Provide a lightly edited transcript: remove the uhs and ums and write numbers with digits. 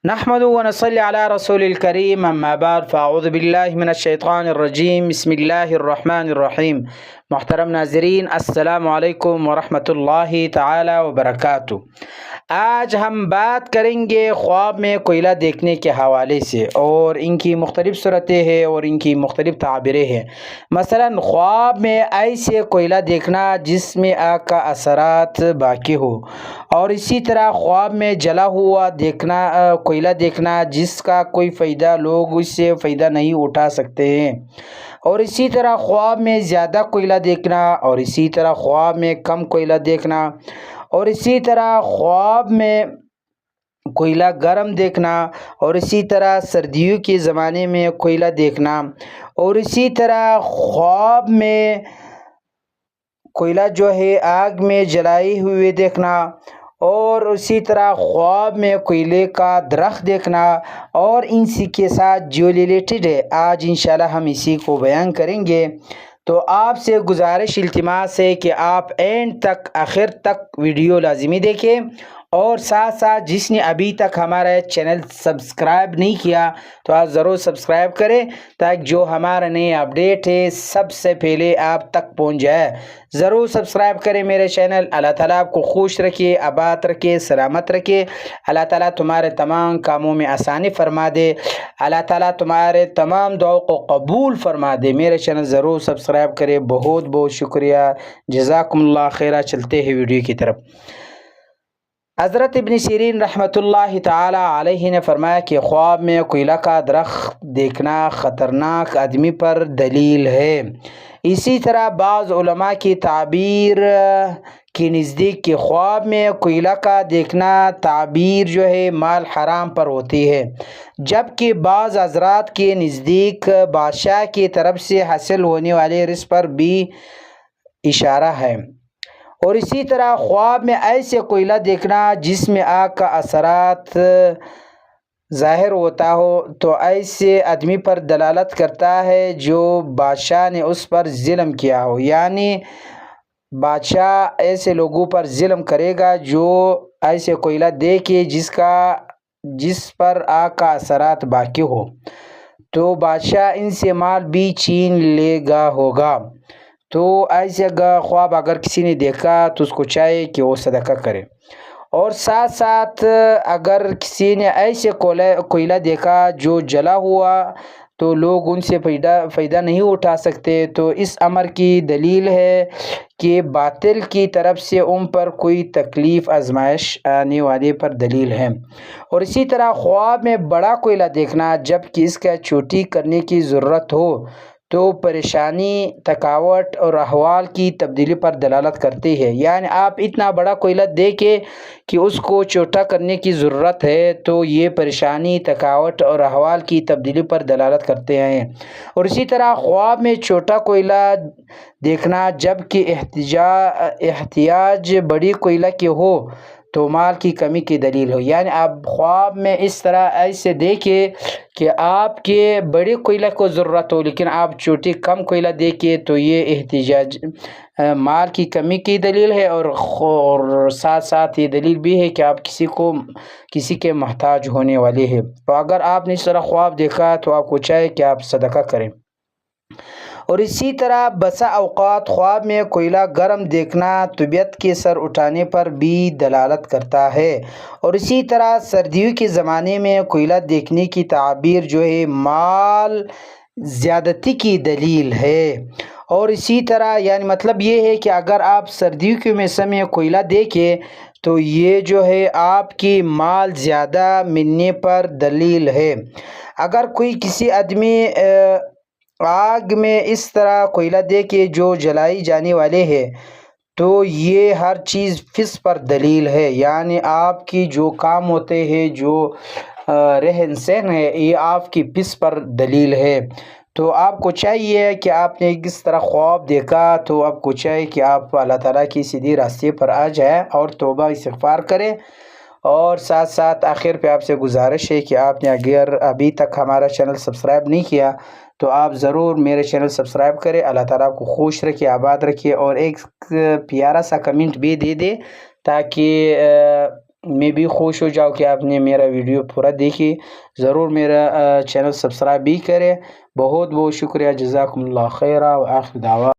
نحمد و نصلی علی رسول الکریم اما بعد فاعوذ باللہ من الشیطان الرجیم بسم اللہ الرحمن الرحیم۔ محترم ناظرین، السلام علیکم ورحمۃ اللہ تعالی وبرکاتہ۔ آج ہم بات کریں گے خواب میں کوئلہ دیکھنے کے حوالے سے، اور ان کی مختلف صورتیں ہیں اور ان کی مختلف تعبیریں ہیں۔ مثلا خواب میں ایسے کوئلہ دیکھنا جس میں آگ کا اثرات باقی ہو، اور اسی طرح خواب میں جلا ہوا کوئلہ دیکھنا جس کا کوئی فائدہ لوگ اس سے فائدہ نہیں اٹھا سکتے ہیں، اور اسی طرح خواب میں زیادہ کوئلہ دیکھنا، اور اسی طرح خواب میں کم کوئلہ دیکھنا، اور اسی طرح خواب میں کوئلہ گرم دیکھنا، اور اسی طرح سردیوں کے زمانے میں کوئلہ دیکھنا، اور اسی طرح خواب میں کوئلہ جو ہے آگ میں جلائے ہوئے دیکھنا، اور اسی طرح خواب میں کوئلے کا درخت دیکھنا، اور ان کے ساتھ جو ریلیٹڈ ہے آج انشاءاللہ ہم اسی کو بیان کریں گے۔ تو آپ سے گزارش التماس ہے کہ آپ اینڈ تک آخر تک ویڈیو لازمی دیکھیں، اور ساتھ ساتھ جس نے ابھی تک ہمارا چینل سبسکرائب نہیں کیا تو آپ ضرور سبسکرائب کریں، تاکہ جو ہمارا نئے اپڈیٹ ہے سب سے پہلے آپ تک پہنچ جائے۔ ضرور سبسکرائب کریں میرے چینل۔ اللہ تعالیٰ آپ کو خوش رکھے، آباد رکھے، سلامت رکھے۔ اللہ تعالیٰ تمہارے تمام کاموں میں آسانی فرما دے۔ اللہ تعالیٰ تمہارے تمام دعاؤں کو قبول فرما دے۔ میرے چینل ضرور سبسکرائب کریں۔ بہت بہت شکریہ، جزاکم اللہ خیرہ۔ چلتے ہیں ویڈیو کی طرف۔ حضرت ابن سیرین رحمۃ اللہ تعالی علیہ نے فرمایا کہ خواب میں کوئلہ کا درخت دیکھنا خطرناک آدمی پر دلیل ہے۔ اسی طرح بعض علماء کی تعبیر کے نزدیک کہ خواب میں کوئلہ کا دیکھنا تعبیر جو ہے مال حرام پر ہوتی ہے، جبکہ بعض حضرات کے نزدیک بادشاہ کی طرف سے حاصل ہونے والے رزق پر بھی اشارہ ہے۔ اور اسی طرح خواب میں ایسے کوئلہ دیکھنا جس میں آگ کا اثرات ظاہر ہوتا ہو تو ایسے آدمی پر دلالت کرتا ہے جو بادشاہ نے اس پر ظلم کیا ہو، یعنی بادشاہ ایسے لوگوں پر ظلم کرے گا جو ایسے کوئلہ دیکھے جس پر آگ کا اثرات باقی ہو، تو بادشاہ ان سے مال بھی چھین لے گا ہوگا۔ تو ایسے خواب اگر کسی نے دیکھا تو اس کو چاہیے کہ وہ صدقہ کرے۔ اور ساتھ ساتھ اگر کسی نے ایسے کوئلہ دیکھا جو جلا ہوا تو لوگ ان سے فائدہ نہیں اٹھا سکتے، تو اس امر کی دلیل ہے کہ باطل کی طرف سے ان پر کوئی تکلیف آزمائش آنے والے پر دلیل ہے۔ اور اسی طرح خواب میں بڑا کوئلہ دیکھنا جبکہ اس کا چھوٹی کرنے کی ضرورت ہو تو پریشانی، تھکاوٹ اور احوال کی تبدیلی پر دلالت کرتی ہے، یعنی آپ اتنا بڑا کوئلہ دیکھیں کہ اس کو چھوٹا کرنے کی ضرورت ہے تو یہ پریشانی، تھکاوٹ اور احوال کی تبدیلی پر دلالت کرتے ہیں۔ اور اسی طرح خواب میں چھوٹا کوئلہ دیکھنا جبکہ احتیاج بڑی کوئلہ کی ہو تو مال کی کمی کی دلیل ہو، یعنی آپ خواب میں اس طرح ایسے دیکھیں کہ آپ کے بڑے کوئلہ کو ضرورت ہو لیکن آپ چھوٹی کم کوئلہ دیکھیں تو یہ احتیاج مال کی کمی کی دلیل ہے، اور ساتھ ساتھ یہ دلیل بھی ہے کہ آپ کسی کے محتاج ہونے والے ہیں۔ تو اگر آپ نے اس طرح خواب دیکھا تو آپ کو چاہیے کہ آپ صدقہ کریں۔ اور اسی طرح بسا اوقات خواب میں کوئلہ گرم دیکھنا طبیعت کے سر اٹھانے پر بھی دلالت کرتا ہے، اور اسی طرح سردیوں کے زمانے میں کوئلہ دیکھنے کی تعبیر جو ہے مال زیادتی کی دلیل ہے۔ اور اسی طرح یعنی مطلب یہ ہے کہ اگر آپ سردیوں کے موسم میں کوئلہ دیکھیں تو یہ جو ہے آپ کی مال زیادہ ملنے پر دلیل ہے۔ اگر کوئی کسی آدمی آگ میں اس طرح کوئلہ دیکھے جو جلائی جانے والے ہے تو یہ ہر چیز فس پر دلیل ہے، یعنی آپ کی جو کام ہوتے ہیں، جو رہن سہن ہے، یہ آپ کی فس پر دلیل ہے۔ تو آپ کو چاہیے کہ آپ نے کس طرح خواب دیکھا تو آپ کو چاہیے کہ آپ اللہ تعالیٰ کی سیدھی راستے پر آ جائیں اور توبہ استغفار کریں۔ اور ساتھ ساتھ آخر پہ آپ سے گزارش ہے کہ آپ نے اگر ابھی تک ہمارا چینل سبسکرائب نہیں کیا تو آپ ضرور میرے چینل سبسکرائب کریں۔ اللہ تعالیٰ کو خوش رکھے، آباد رکھے، اور ایک پیارا سا کمنٹ بھی دے دے تاکہ میں بھی خوش ہو جاؤں کہ آپ نے میرا ویڈیو پورا دیکھی. ضرور میرا چینل سبسکرائب بھی کرے. بہت بہت شکریہ. جزاکم اللہ خیرہ. وآخر دعوانا